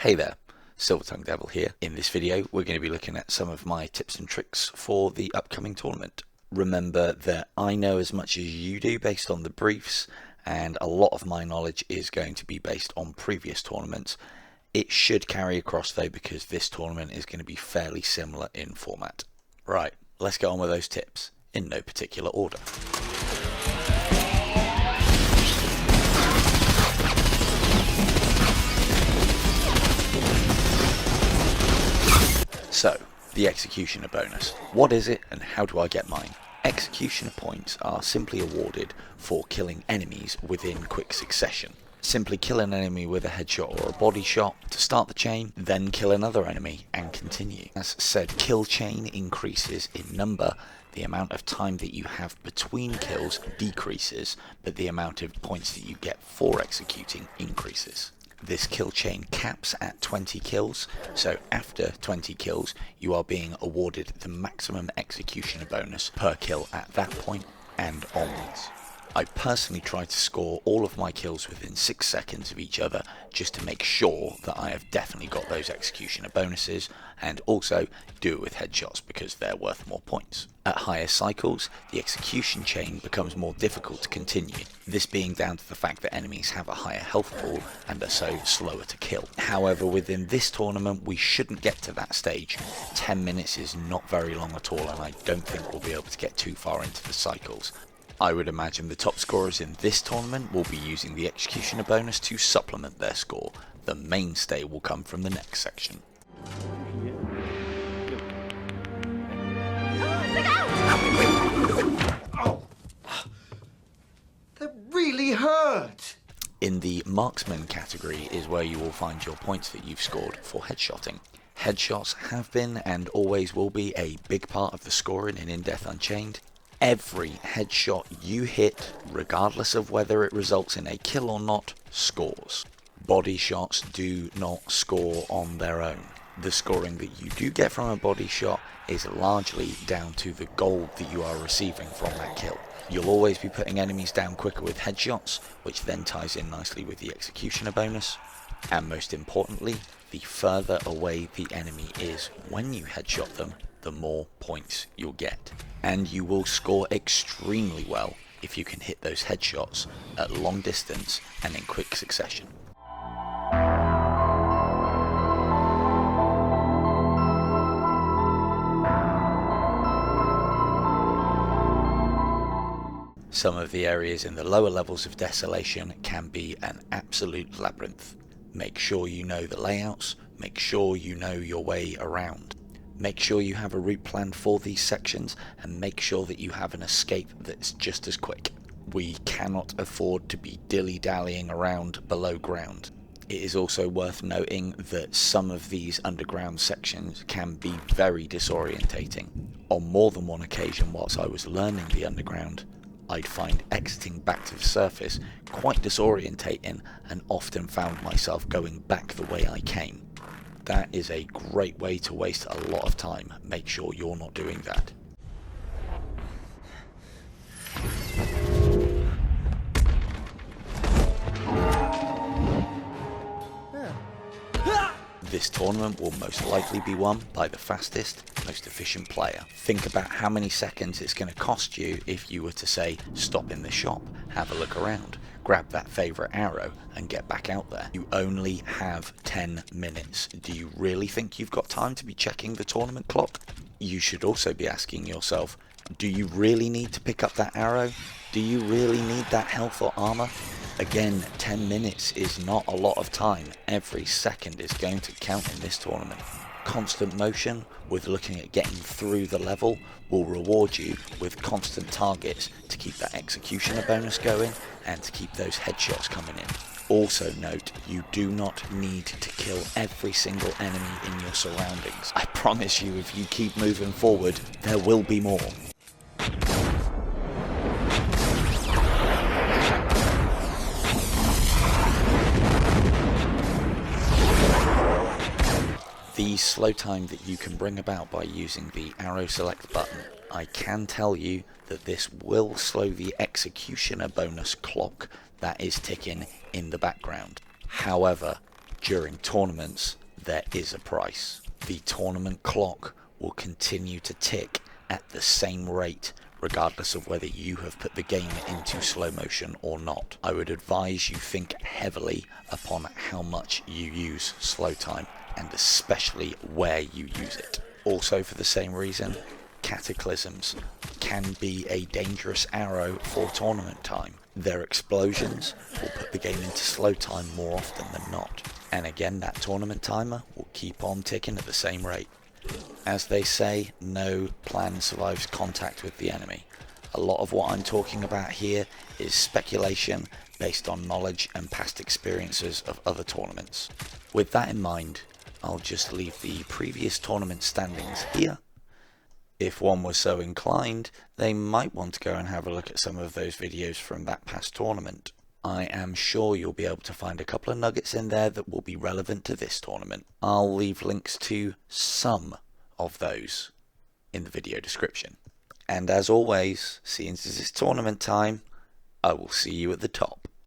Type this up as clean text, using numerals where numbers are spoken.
Hey there, Silver Tongue Devil here. In this video we're going to be looking at some of my tips and tricks for the upcoming tournament. Remember that I know as much as you do based on the briefs, and a lot of my knowledge is going to be based on previous tournaments. It should carry across though, because this tournament is going to be fairly similar in format. Right, let's get on with those tips, in no particular order. So, the Executioner bonus. What is it and how do I get mine? Executioner points are simply awarded for killing enemies within quick succession. Simply kill an enemy with a headshot or a body shot to start the chain, then kill another enemy and continue. As said, kill chain increases in number, the amount of time that you have between kills decreases, but the amount of points that you get for executing increases. This kill chain caps at 20 kills, so after 20 kills you are being awarded the maximum executioner bonus per kill at that point and onwards. I personally try to score all of my kills within 6 seconds of each other just to make sure that I have definitely got those executioner bonuses, and also do it with headshots because they're worth more points. At higher cycles, the execution chain becomes more difficult to continue, this being down to the fact that enemies have a higher health pool and are so slower to kill. However, within this tournament we shouldn't get to that stage. 10 minutes is not very long at all, and I don't think we'll be able to get too far into the cycles. I would imagine the top scorers in this tournament will be using the executioner bonus to supplement their score. The mainstay will come from the next section. Oh, that really hurt! In the marksman category is where you will find your points that you've scored for headshotting. Headshots have been and always will be a big part of the scoring in In-Death Unchained. Every headshot you hit, regardless of whether it results in a kill or not, scores. Body shots do not score on their own. The scoring that you do get from a body shot is largely down to the gold that you are receiving from that kill. You'll always be putting enemies down quicker with headshots, which then ties in nicely with the executioner bonus. And most importantly, the further away the enemy is when you headshot them, the more points you'll get. And you will score extremely well if you can hit those headshots at long distance and in quick succession. Some of the areas in the lower levels of Desolation can be an absolute labyrinth. Make sure you know the layouts, make sure you know your way around. Make sure you have a route planned for these sections, and make sure that you have an escape that's just as quick. We cannot afford to be dilly-dallying around below ground. It is also worth noting that some of these underground sections can be very disorientating. On more than one occasion whilst I was learning the underground, I'd find exiting back to the surface quite disorientating and often found myself going back the way I came. That is a great way to waste a lot of time. Make sure you're not doing that. This tournament will most likely be won by the fastest, most efficient player. Think about how many seconds it's going to cost you if you were to say, stop in the shop, have a look around, grab that favourite arrow and get back out there. You only have 10 minutes. Do you really think you've got time to be checking the tournament clock? You should also be asking yourself, do you really need to pick up that arrow? Do you really need that health or armor? Again, 10 minutes is not a lot of time. Every second is going to count in this tournament. Constant motion with looking at getting through the level will reward you with constant targets to keep that executioner bonus going and to keep those headshots coming in. Also note, you do not need to kill every single enemy in your surroundings. I promise you, if you keep moving forward, there will be more. The slow time that you can bring about by using the arrow select button, I can tell you that this will slow the executioner bonus clock that is ticking in the background. However, During tournaments, there is a price. The tournament clock will continue to tick at the same rate regardless of whether you have put the game into slow motion or not. I would advise you think heavily upon how much you use slow time, and especially where you use it. Also, for the same reason, cataclysms can be a dangerous arrow for tournament time. Their explosions will put the game into slow time more often than not. And again, that tournament timer will keep on ticking at the same rate. As they say, no plan survives contact with the enemy. A lot of what I'm talking about here is speculation based on knowledge and past experiences of other tournaments. With that in mind, I'll just leave the previous tournament standings here. If one was so inclined, they might want to go and have a look at some of those videos from that past tournament. I am sure you'll be able to find a couple of nuggets in there that will be relevant to this tournament. I'll leave links to some of those in the video description. And as always, since it's tournament time, I will see you at the top.